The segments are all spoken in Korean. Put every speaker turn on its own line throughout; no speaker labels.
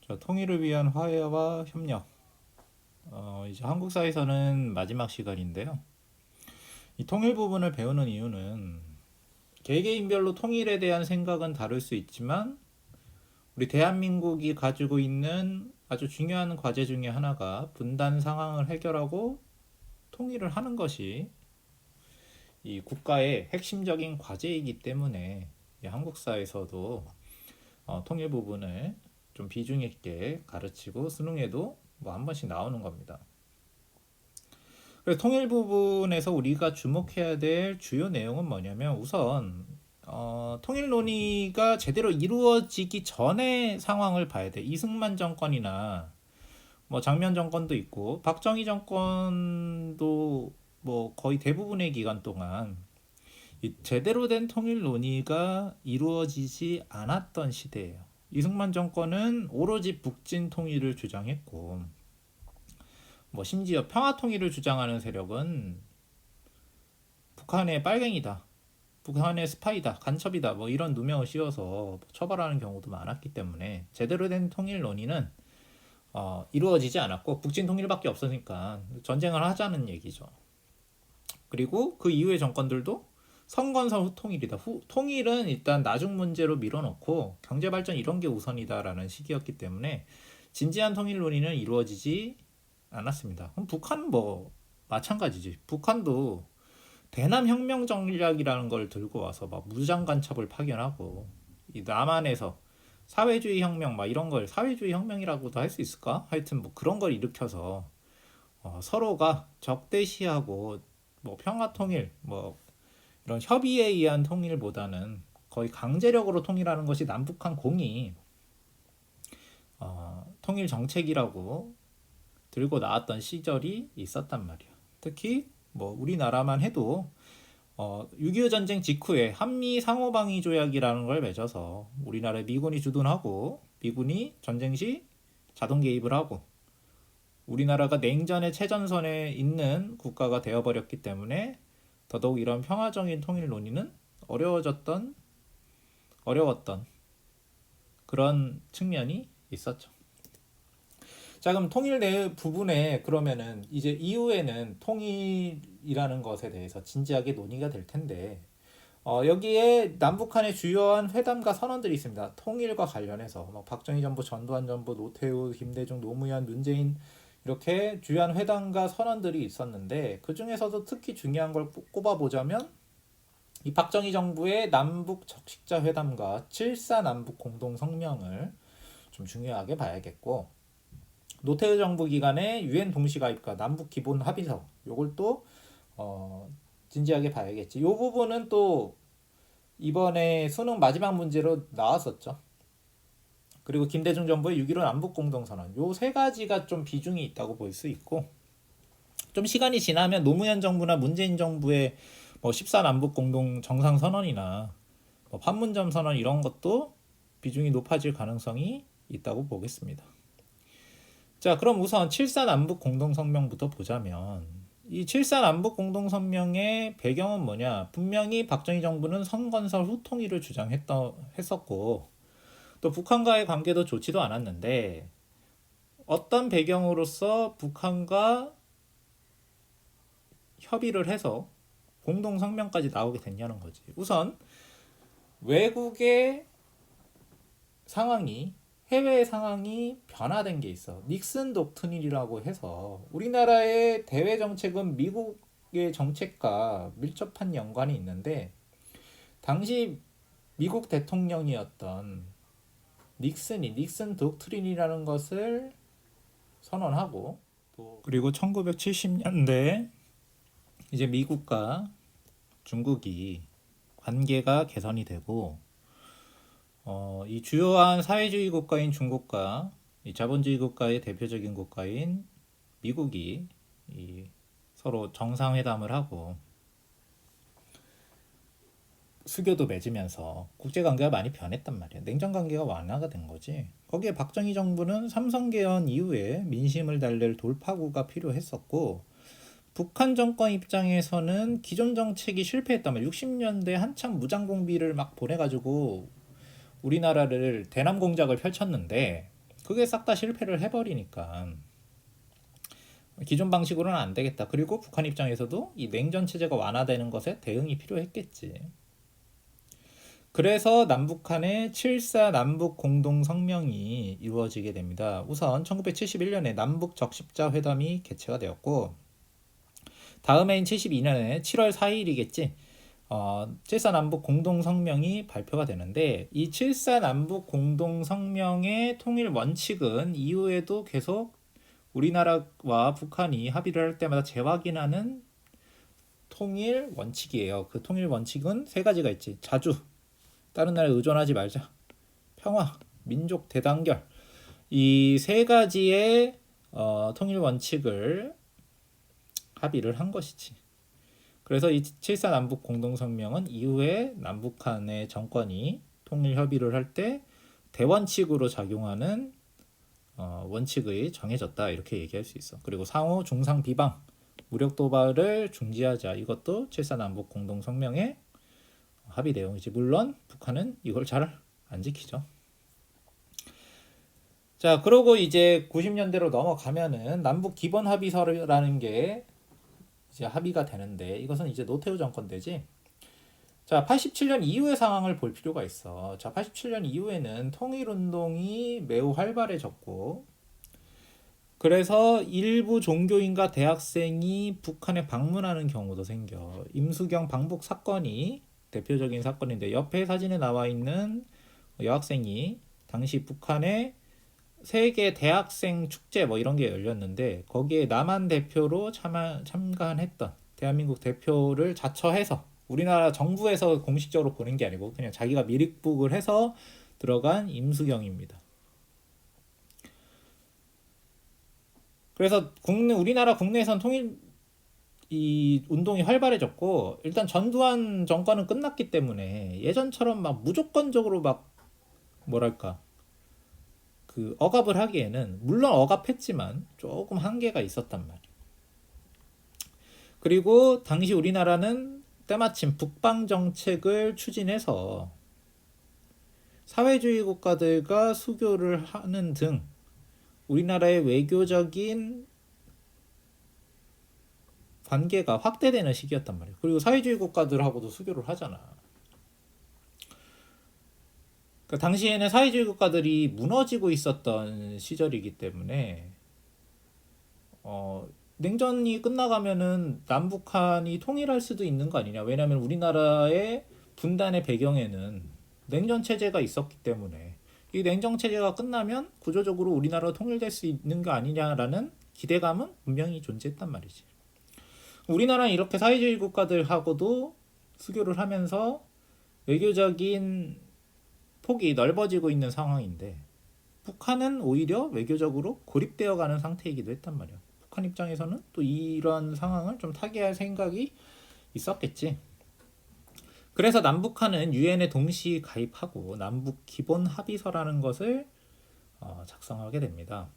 자, 통일을 위한 화해와 협력. 이제 한국사에서는 마지막 시간인데요. 이 통일 부분을 배우는 이유는 개개인별로 통일에 대한 생각은 다를 수 있지만 우리 대한민국이 가지고 있는 아주 중요한 과제 중에 하나가 분단 상황을 해결하고 통일을 하는 것이 이 국가의 핵심적인 과제이기 때문에 이 한국사에서도 통일 부분을 좀 비중 있게 가르치고 수능에도 뭐 한 번씩 나오는 겁니다. 그래서 통일 부분에서 우리가 주목해야 될 주요 내용은 뭐냐면 우선 통일 논의가 제대로 이루어지기 전의 상황을 봐야 돼. 이승만 정권이나 뭐 장면 정권도 있고 박정희 정권도 뭐 거의 대부분의 기간 동안 이 제대로 된 통일 논의가 이루어지지 않았던 시대예요. 이승만 정권은 오로지 북진 통일을 주장했고 뭐 심지어 평화 통일을 주장하는 세력은 북한의 빨갱이다, 북한의 스파이다, 간첩이다 뭐 이런 누명을 씌워서 처벌하는 경우도 많았기 때문에 제대로 된 통일 논의는 이루어지지 않았고 북진 통일밖에 없으니까 전쟁을 하자는 얘기죠. 그리고 그 이후의 정권들도 선건설 후통일이다. 통일은 일단 나중 문제로 밀어놓고 경제 발전 이런 게 우선이다라는 시기였기 때문에 진지한 통일 논의는 이루어지지 않았습니다. 그럼 북한은 뭐 마찬가지지. 북한도 대남 혁명 전략이라는 걸 들고 와서 막 무장 간첩을 파견하고 이 남한에서 사회주의 혁명 막 이런 걸 사회주의 혁명이라고도 할 수 있을까? 하여튼 뭐 그런 걸 일으켜서 서로가 적대시하고 뭐 평화 통일 뭐 이런 협의에 의한 통일보다는 거의 강제력으로 통일하는 것이 남북한 공이 통일 정책이라고 들고 나왔던 시절이 있었단 말이야. 특히 뭐 우리나라만 해도 6.25 전쟁 직후에 한미 상호방위 조약이라는 걸 맺어서 우리나라에 미군이 주둔하고 미군이 전쟁 시 자동 개입을 하고 우리나라가 냉전의 최전선에 있는 국가가 되어버렸기 때문에 더더욱 이런 평화적인 통일 논의는 어려웠던 그런 측면이 있었죠. 자, 그럼 통일 내 부분에 그러면은 이제 이후에는 통일이라는 것에 대해서 진지하게 논의가 될 텐데 여기에 남북한의 주요한 회담과 선언들이 있습니다. 통일과 관련해서 뭐 박정희 정부, 전두환 정부, 노태우, 김대중, 노무현, 문재인 이렇게 주요한 회담과 선언들이 있었는데 그 중에서도 특히 중요한 걸 꼽아보자면 이 박정희 정부의 남북 적식자 회담과 7.4 남북 공동 성명을 좀 중요하게 봐야겠고 노태우 정부 기간에 유엔 동시가입과 남북 기본 합의서 요걸 또 진지하게 봐야겠지. 요 부분은 또 이번에 수능 마지막 문제로 나왔었죠. 그리고 김대중 정부의 6.15 남북 공동선언 요 세 가지가 좀 비중이 있다고 볼 수 있고 좀 시간이 지나면 노무현 정부나 문재인 정부의 뭐 14 남북 공동 정상 선언이나 뭐 판문점 선언 이런 것도 비중이 높아질 가능성이 있다고 보겠습니다. 자, 그럼 우선 7.4 남북 공동성명부터 보자면 이 7.4 남북 공동성명의 배경은 뭐냐? 분명히 박정희 정부는 선건설 후 통일을 주장했었고 또 북한과의 관계도 좋지도 않았는데 어떤 배경으로서 북한과 협의를 해서 공동성명까지 나오게 됐냐는 거지. 우선 외국의 상황이 해외 상황이 변화된 게 있어. 닉슨 독트린이라고 해서 우리나라의 대외 정책은 미국의 정책과 밀접한 연관이 있는데 당시 미국 대통령이었던 닉슨이 닉슨 독트린이라는 것을 선언하고 또 그리고 1970년대 이제 미국과 중국이 관계가 개선이 되고 이 주요한 사회주의 국가인 중국과 이 자본주의 국가의 대표적인 국가인 미국이 서로 정상회담을 하고 수교도 맺으면서 국제관계가 많이 변했단 말이야. 냉전관계가 완화가 된 거지. 거기에 박정희 정부는 삼성개헌 이후에 민심을 달랠 돌파구가 필요했었고 북한 정권 입장에서는 기존 정책이 실패했단 말이야. 60년대 한참 무장공비를 막 보내가지고 우리나라를 대남 공작을 펼쳤는데 그게 싹 다 실패를 해버리니까 기존 방식으로는 안 되겠다. 그리고 북한 입장에서도 이 냉전 체제가 완화되는 것에 대응이 필요했겠지. 그래서 남북한의 7.4 남북 공동 성명이 이루어지게 됩니다. 우선 1971년에 남북 적십자 회담이 개최가 되었고, 다음해인 72년에 7월 4일이겠지. 7.4 남북 공동 성명이 발표가 되는데, 이 7.4 남북 공동 성명의 통일 원칙은 이후에도 계속 우리나라와 북한이 합의를 할 때마다 재확인하는 통일 원칙이에요. 그 통일 원칙은 세 가지가 있지. 자주, 다른 나라에 의존하지 말자, 평화, 민족 대단결. 이 세 가지의 통일 원칙을 합의를 한 것이지. 그래서 이 7.4 남북 공동성명은 이후에 남북한의 정권이 통일 협의를 할 때 대원칙으로 작용하는 원칙이 정해졌다, 이렇게 얘기할 수 있어. 그리고 상호 중상 비방, 무력 도발을 중지하자, 이것도 7.4 남북 공동성명의 합의 내용이지. 물론 북한은 이걸 잘 안 지키죠. 자, 그러고 이제 90년대로 넘어가면은 남북 기본 합의서라는 게 이제 합의가 되는데, 이것은 이제 노태우 정권 때지. 자, 87년 이후의 상황을 볼 필요가 있어. 자, 87년 이후에는 통일운동이 매우 활발해졌고, 그래서 일부 종교인과 대학생이 북한에 방문하는 경우도 생겨. 임수경 방북 사건이 대표적인 사건인데, 옆에 사진에 나와 있는 여학생이 당시 북한의 세계 대학생 축제 뭐 이런 게 열렸는데, 거기에 남한 대표로 참가했던, 대한민국 대표를 자처해서, 우리나라 정부에서 공식적으로 보낸 게 아니고 그냥 자기가 미립북을 해서 들어간 임수경입니다. 그래서 우리나라 국내에선 통일 이 운동이 활발해졌고, 일단 전두환 정권은 끝났기 때문에 예전처럼 막 무조건적으로 막 뭐랄까 그 억압을 하기에는, 물론 억압했지만 조금 한계가 있었단 말이에요. 그리고 당시 우리나라는 때마침 북방 정책을 추진해서 사회주의 국가들과 수교를 하는 등 우리나라의 외교적인 관계가 확대되는 시기였단 말이에요. 그리고 사회주의 국가들하고도 수교를 하잖아. 그러니까 당시에는 사회주의 국가들이 무너지고 있었던 시절이기 때문에 냉전이 끝나가면은 남북한이 통일할 수도 있는 거 아니냐. 왜냐하면 우리나라의 분단의 배경에는 냉전 체제가 있었기 때문에, 이 냉전 체제가 끝나면 구조적으로 우리나라가 통일될 수 있는 거 아니냐라는 기대감은 분명히 존재했단 말이지. 우리나라는 이렇게 사회주의 국가들하고도 수교를 하면서 외교적인 폭이 넓어지고 있는 상황인데, 북한은 오히려 외교적으로 고립되어 가는 상태이기도 했단 말이야. 북한 입장에서는 또 이런 상황을 좀 타개할 생각이 있었겠지. 그래서 남북한은 유엔에 동시 가입하고 남북 기본 합의서라는 것을 작성하게 됩니다.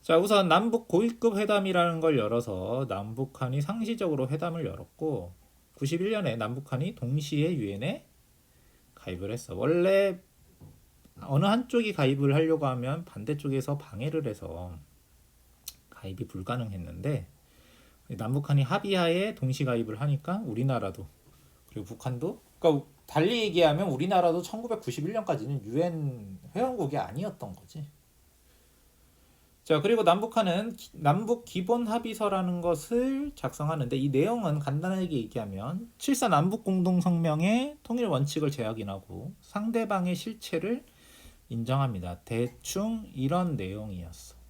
자, 우선 남북 고위급 회담이라는 걸 열어서 남북한이 상시적으로 회담을 열었고, 91년에 남북한이 동시에 유엔에 가입을 했어. 원래 어느 한쪽이 가입을 하려고 하면 반대쪽에서 방해를 해서 가입이 불가능했는데, 남북한이 합의하에 동시 가입을 하니까 우리나라도, 그리고 북한도, 그러니까 달리 얘기하면 우리나라도 1991년까지는 유엔 회원국이 아니었던 거지. 자, 그리고 남북한은 남북 기본 합의서라는 것을 작성하는데, 이 내용은 간단하게 얘기하면 7.4 남북 공동 성명의 통일 원칙을 재확인하고 상대방의 실체를 인정합니다. 대충 이런 내용이었어.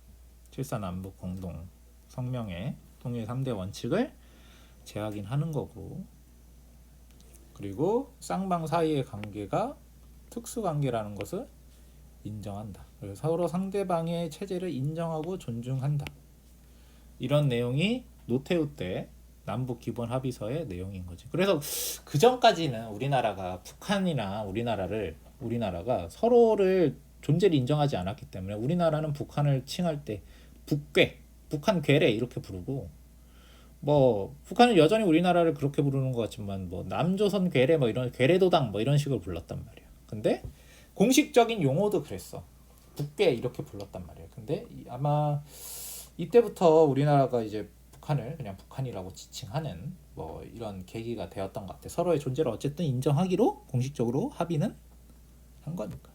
7.4 남북 공동 성명의 통일 3대 원칙을 재확인하는 거고, 그리고 쌍방 사이의 관계가 특수관계라는 것을 인정한다. 그래서 서로 상대방의 체제를 인정하고 존중한다. 이런 내용이 노태우 때 남북 기본 합의서의 내용인 거지. 그래서 그 전까지는 우리나라가 북한이나 우리나라가 서로를 존재를 인정하지 않았기 때문에, 우리나라는 북한을 칭할 때 북괴, 북한 괴뢰 이렇게 부르고, 뭐 북한은 여전히 우리나라를 그렇게 부르는 것 같지만 뭐 남조선 괴뢰 뭐 이런 괴뢰도당 뭐 이런 식으로 불렀단 말이야. 근데 공식적인 용어도 그랬어. 북괴 이렇게 불렀단 말이에요. 근데 아마 이때부터 우리나라가 이제 북한을 그냥 북한이라고 지칭하는 뭐 이런 계기가 되었던 것 같아요. 서로의 존재를 어쨌든 인정하기로 공식적으로 합의는 한 거니까.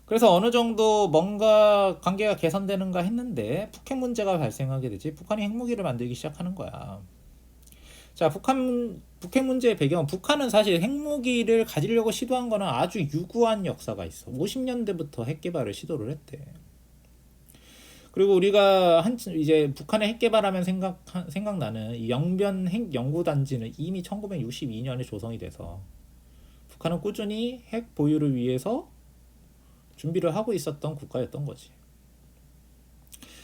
그래서 어느 정도 뭔가 관계가 개선되는가 했는데 북핵 문제가 발생하게 되지. 북한이 핵무기를 만들기 시작하는 거야. 자, 북핵 문제의 배경은, 북한은 사실 핵무기를 가지려고 시도한 거는 아주 유구한 역사가 있어. 50년대부터 핵 개발을 시도를 했대. 그리고 우리가 이제 북한의 핵 개발하면 생각나는 이 영변 핵 연구 단지는 이미 1962년에 조성이 돼서 북한은 꾸준히 핵 보유를 위해서 준비를 하고 있었던 국가였던 거지.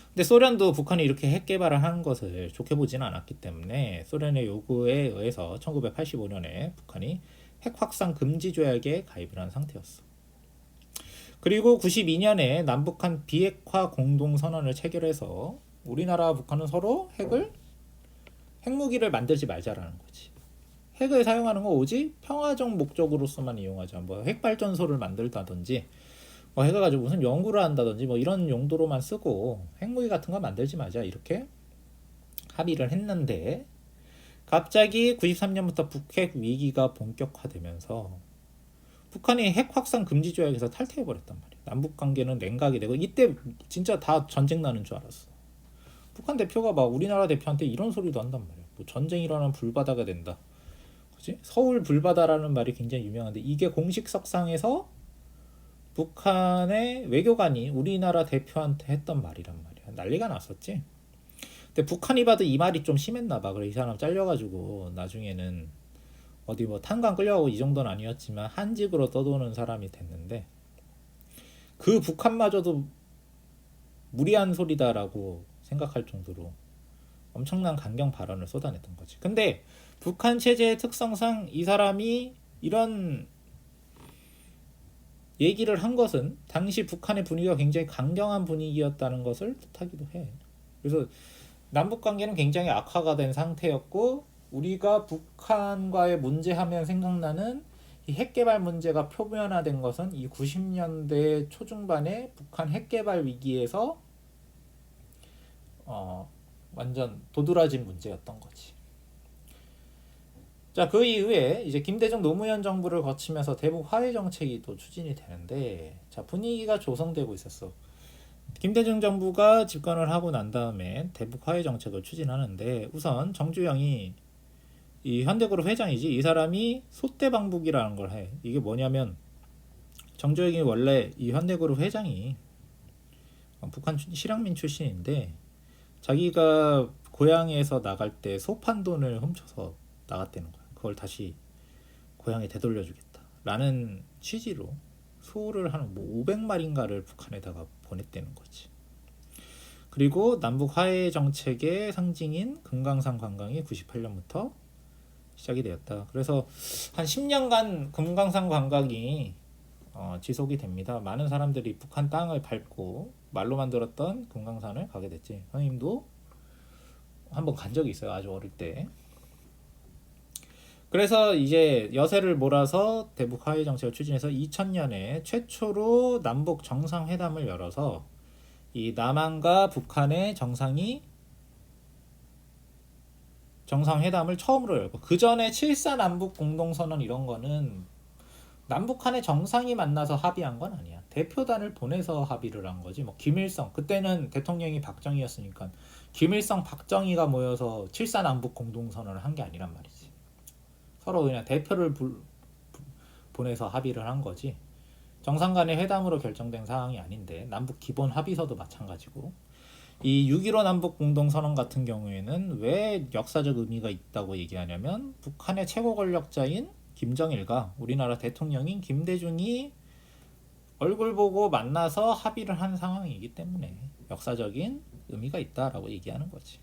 근데 소련도 북한이 이렇게 핵 개발을 하는 것을 좋게 보지는 않았기 때문에 소련의 요구에 의해서 1985년에 북한이 핵 확산 금지 조약에 가입을 한 상태였어. 그리고 92년에 남북한 비핵화 공동선언을 체결해서 우리나라와 북한은 서로 핵무기를 만들지 말자라는 거지. 핵을 사용하는 건 오직 평화적 목적으로서만 이용하자. 뭐 핵발전소를 만들다든지 뭐 해가지고 무슨 연구를 한다든지 뭐 이런 용도로만 쓰고 핵무기 같은 거 만들지 마자, 이렇게 합의를 했는데, 갑자기 93년부터 북핵 위기가 본격화되면서 북한이 핵 확산 금지 조약에서 탈퇴해버렸단 말이야. 남북 관계는 냉각이 되고, 이때 진짜 다 전쟁 나는 줄 알았어. 북한 대표가 막 우리나라 대표한테 이런 소리도 한단 말이야. 뭐 전쟁 일어나면 불바다가 된다. 그치? 서울 불바다라는 말이 굉장히 유명한데, 이게 공식 석상에서 북한의 외교관이 우리나라 대표한테 했던 말이란 말이야. 난리가 났었지. 근데 북한이 봐도 이 말이 좀 심했나 봐. 그래 이 사람 잘려가지고 나중에는 어디 뭐 탄광 끌려가고 이 정도는 아니었지만 한직으로 떠도는 사람이 됐는데, 그 북한마저도 무리한 소리다라고 생각할 정도로 엄청난 강경 발언을 쏟아냈던 거지. 근데 북한 체제의 특성상 이 사람이 이런 얘기를 한 것은 당시 북한의 분위기가 굉장히 강경한 분위기였다는 것을 뜻하기도 해. 그래서 남북 관계는 굉장히 악화가 된 상태였고, 우리가 북한과의 문제하면 생각나는 이 핵개발 문제가 표면화된 것은 이 90년대 초중반에 북한 핵개발 위기에서 완전 도드라진 문제였던 거지. 자, 그 이후에 이제 김대중 노무현 정부를 거치면서 대북 화해 정책이 또 추진이 되는데, 자, 분위기가 조성되고 있었어. 김대중 정부가 집권을 하고 난 다음에 대북 화해 정책을 추진하는데, 우선 정주영이 이 현대그룹 회장이지, 이 사람이 소떼방북이라는 걸 해. 이게 뭐냐면, 정주영이 원래 이 현대그룹 회장이 북한 실향민 출신인데, 자기가 고향에서 나갈 때 소판 돈을 훔쳐서 나갔다는 거야. 그걸 다시 고향에 되돌려주겠다 라는 취지로 소를 한 500마리인가를 북한에다가 보냈다는 거지. 그리고 남북 화해 정책의 상징인 금강산 관광이 98년부터 시작이 되었다. 그래서 한 10년간 금강산 관광이 지속이 됩니다. 많은 사람들이 북한 땅을 밟고 말로만 들었던 금강산을 가게 됐지. 선생님도 한번 간 적이 있어요, 아주 어릴 때. 그래서 이제 여세를 몰아서 대북 화해 정책을 추진해서 2000년에 최초로 남북 정상회담을 열어서 이 남한과 북한의 정상회담을 처음으로 열고, 그 전에 7사 남북 공동선언 이런 거는 남북한의 정상이 만나서 합의한 건 아니야. 대표단을 보내서 합의를 한 거지. 뭐 김일성, 그때는 대통령이 박정희였으니까 김일성, 박정희가 모여서 7사 남북 공동선언을 한 게 아니란 말이지. 서로 그냥 대표를 보내서 합의를 한 거지. 정상 간의 회담으로 결정된 사항이 아닌데, 남북 기본 합의서도 마찬가지고. 이 6.15 남북 공동선언 같은 경우에는 왜 역사적 의미가 있다고 얘기하냐면, 북한의 최고 권력자인 김정일과 우리나라 대통령인 김대중이 얼굴 보고 만나서 합의를 한 상황이기 때문에 역사적인 의미가 있다라고 얘기하는 거지.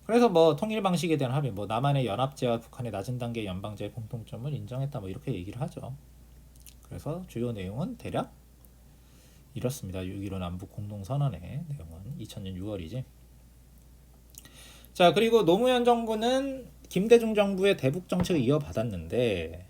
그래서 뭐 통일 방식에 대한 합의, 뭐 남한의 연합제와 북한의 낮은 단계 연방제의 공통점을 인정했다, 뭐 이렇게 얘기를 하죠. 그래서 주요 내용은 대략 이렇습니다. 6.15 남북 공동선언의 내용은 2000년 6월이지. 자, 그리고 노무현 정부는 김대중 정부의 대북 정책을 이어받았는데,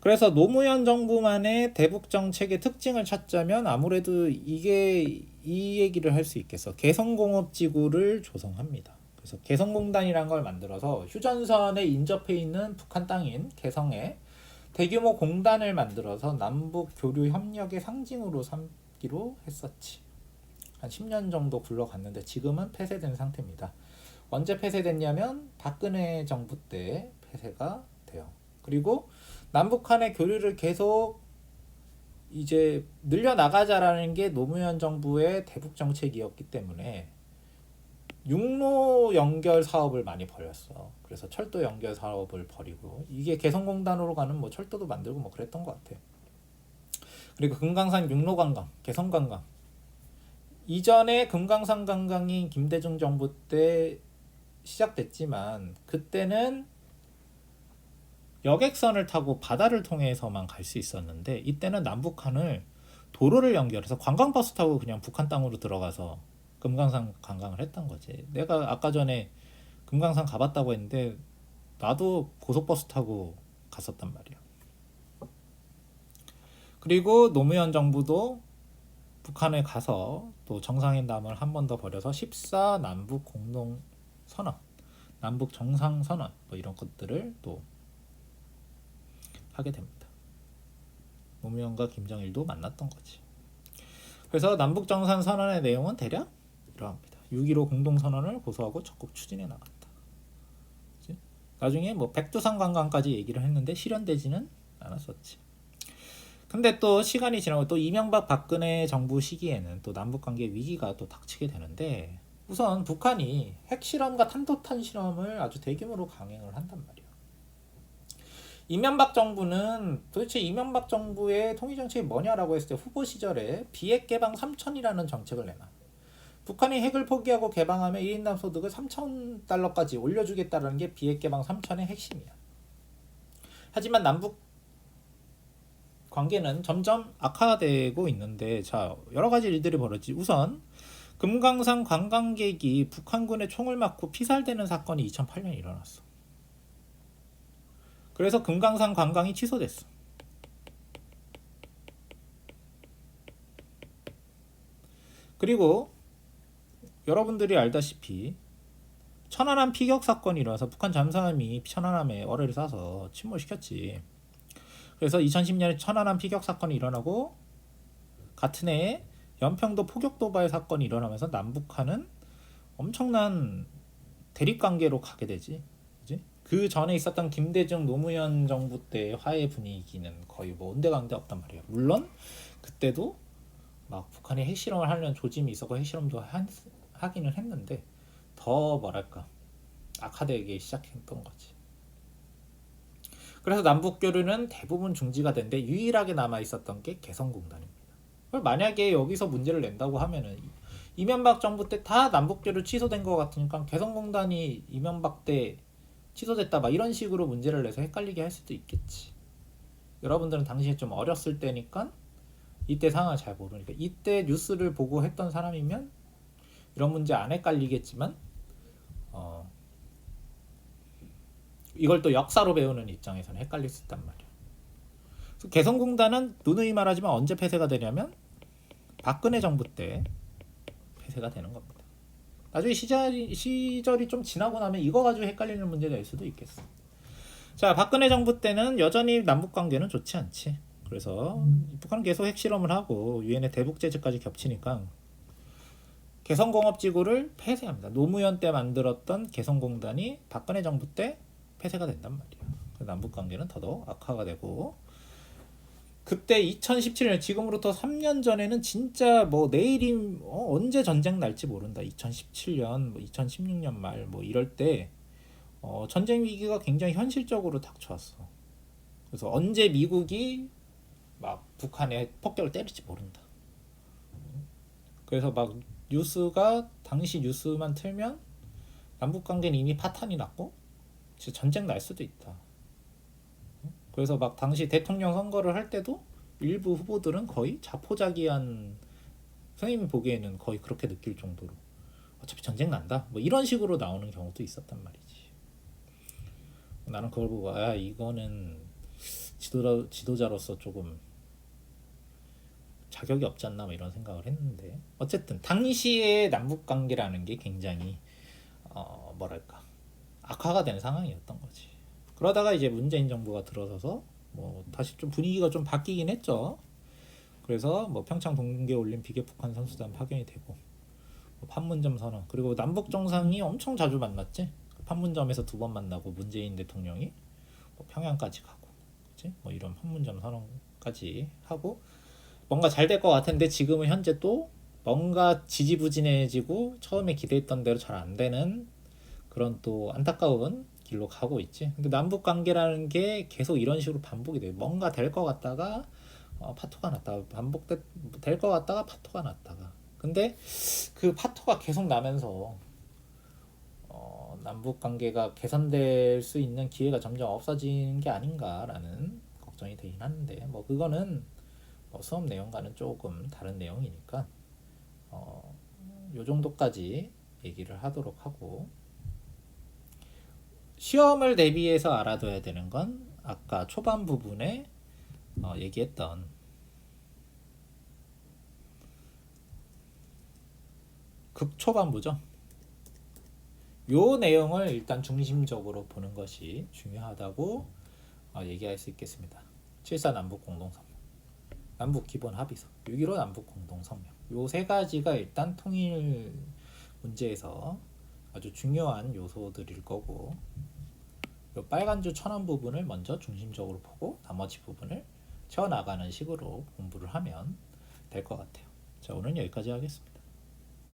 그래서 노무현 정부만의 대북 정책의 특징을 찾자면 아무래도 이게 이 얘기를 할 수 있겠어. 개성공업지구를 조성합니다. 그래서 개성공단이라는 걸 만들어서 휴전선에 인접해 있는 북한 땅인 개성에 대규모 공단을 만들어서 남북 교류 협력의 상징으로 삼기로 했었지. 한 10년 정도 굴러갔는데 지금은 폐쇄된 상태입니다. 언제 폐쇄됐냐면 박근혜 정부 때 폐쇄가 돼요. 그리고 남북 간의 교류를 계속 이제 늘려나가자라는 게 노무현 정부의 대북 정책이었기 때문에 육로 연결 사업을 많이 벌였어. 그래서 철도 연결 사업을 벌이고 이게 개성공단으로 가는 뭐 철도도 만들고 뭐 그랬던 것 같아. 그리고 금강산 육로 관광, 개성 관광. 이전에 금강산 관광이 김대중 정부 때 시작됐지만 그때는 여객선을 타고 바다를 통해서만 갈 수 있었는데 이때는 남북한을 도로를 연결해서 관광버스 타고 그냥 북한 땅으로 들어가서 금강산 관광을 했던 거지. 내가 아까 전에 금강산 가봤다고 했는데 나도 고속버스 타고 갔었단 말이야. 그리고 노무현 정부도 북한에 가서 또 정상회담을 한 번 더 벌여서 14 남북 공동 선언, 남북 정상 선언 뭐 이런 것들을 또 하게 됩니다. 노무현과 김정일도 만났던 거지. 그래서 남북 정상 선언의 내용은 대략 이러합니다. 6.15 공동선언을 고수하고 적극 추진해 나갔다. 그치? 나중에 뭐 백두산 관광까지 얘기를 했는데 실현되지는 않았었지. 근데 또 시간이 지나고 또 이명박 박근혜 정부 시기에는 또 남북관계 위기가 또 닥치게 되는데 우선 북한이 핵실험과 탄도탄 실험을 아주 대규모로 강행을 한단 말이야. 이명박 정부는 도대체 이명박 정부의 통일정책이 뭐냐라고 했을 때 후보 시절에 비핵 개방 3천이라는 정책을 내놔. 북한이 핵을 포기하고 개방하면 1인당 소득을 3,000달러까지 올려주겠다는 게 비핵 개방 3천의 핵심이야. 하지만 남북 관계는 점점 악화되고 있는데 자 여러 가지 일들이 벌어지지. 우선 금강산 관광객이 북한군의 총을 맞고 피살되는 사건이 2008년에 일어났어. 그래서 금강산 관광이 취소됐어. 그리고 여러분들이 알다시피 천안함 피격 사건이 일어나서 북한 잠수함이 천안함에 어뢰를 쏴서 침몰시켰지. 그래서 2010년에 천안함 피격 사건이 일어나고 같은 해에 연평도 포격 도발 사건이 일어나면서 남북한은 엄청난 대립관계로 가게 되지. 그지? 그 전에 있었던 김대중 노무현 정부 때 화해 분위기는 거의 뭐 온데간데 없단 말이야. 물론 그때도 막 북한이 핵실험을 하려는 조짐이 있었고 핵실험도 하기는 했는데 더 뭐랄까 악화되기 시작했던 거지. 그래서 남북 교류는 대부분 중지가 된데 유일하게 남아 있었던 게 개성공단입니다. 만약에 여기서 문제를 낸다고 하면은 이명박 정부 때 다 남북 교류 취소된 것 같으니까 개성공단이 이명박 때 취소됐다 막 이런 식으로 문제를 내서 헷갈리게 할 수도 있겠지. 여러분들은 당시에 좀 어렸을 때니까 이때 상황을 잘 모르니까 이때 뉴스를 보고 했던 사람이면 이런 문제 안 헷갈리겠지만 이걸 또 역사로 배우는 입장에서는 헷갈릴 수 있단 말이야. 그래서 개성공단은 누누이 말하지만 언제 폐쇄가 되냐면 박근혜 정부 때 폐쇄가 되는 겁니다. 나중에 시절이 좀 지나고 나면 이거 가지고 헷갈리는 문제가 될 수도 있겠어. 자, 박근혜 정부 때는 여전히 남북 관계는 좋지 않지. 그래서 북한은 계속 핵실험을 하고 유엔의 대북 제재까지 겹치니까 개성공업지구를 폐쇄합니다. 노무현 때 만들었던 개성공단이 박근혜 정부 때 폐쇄가 된단 말이야. 남북 관계는 더더욱 악화가 되고 그때 2017년 지금으로부터 3년 전에는 진짜 뭐 내일이 언제 전쟁 날지 모른다. 2017년, 뭐 2016년 말 뭐 이럴 때 전쟁 위기가 굉장히 현실적으로 닥쳐왔어. 그래서 언제 미국이 막 북한에 폭격을 때릴지 모른다. 그래서 막 뉴스가 당시 뉴스만 틀면 남북 관계는 이미 파탄이 났고 진짜 전쟁 날 수도 있다. 그래서 막 당시 대통령 선거를 할 때도 일부 후보들은 거의 자포자기한 선생님이 보기에는 거의 그렇게 느낄 정도로 어차피 전쟁 난다 뭐 이런 식으로 나오는 경우도 있었단 말이지. 나는 그걸 보고 이거는 지도자로서 조금 자격이 없지 않나 뭐 이런 생각을 했는데, 어쨌든 당시의 남북 관계라는 게 굉장히 뭐랄까 악화가 된 상황이었던 거지. 그러다가 이제 문재인 정부가 들어서서 뭐 다시 좀 분위기가 좀 바뀌긴 했죠. 그래서 뭐 평창 동계올림픽에 북한 선수단 파견이 되고, 뭐 판문점 선언, 그리고 남북 정상이 엄청 자주 만났지. 판문점에서 2번 만나고 문재인 대통령이 뭐 평양까지 가고, 그치? 뭐 이런 판문점 선언까지 하고 뭔가 잘 될 것 같은데, 지금은 현재 또 뭔가 지지부진해지고 처음에 기대했던 대로 잘 안 되는 그런 또 안타까운 길로 가고 있지. 근데 남북 관계라는 게 계속 이런 식으로 반복이 돼. 뭔가 될 것 같다가 파토가 났다가, 반복될 것 같다가 파토가 났다가. 근데 그 파토가 계속 나면서 남북 관계가 개선될 수 있는 기회가 점점 없어지는 게 아닌가라는 걱정이 되긴 하는데, 뭐 그거는 뭐 수업 내용과는 조금 다른 내용이니까 요 정도까지 얘기를 하도록 하고, 시험을 대비해서 알아둬야 되는 건 아까 초반 부분에 얘기했던 극초반부죠. 요 내용을 일단 중심적으로 보는 것이 중요하다고 얘기할 수 있겠습니다. 7.4 남북 공동성명, 남북 기본 합의서, 6.15 남북 공동성명, 요 세 가지가 일단 통일 문제에서 아주 중요한 요소들일 거고, 요 빨간 줄 천원 부분을 먼저 중심적으로 보고 나머지 부분을 채워나가는 식으로 공부를 하면 될 것 같아요. 자, 오늘 여기까지 하겠습니다.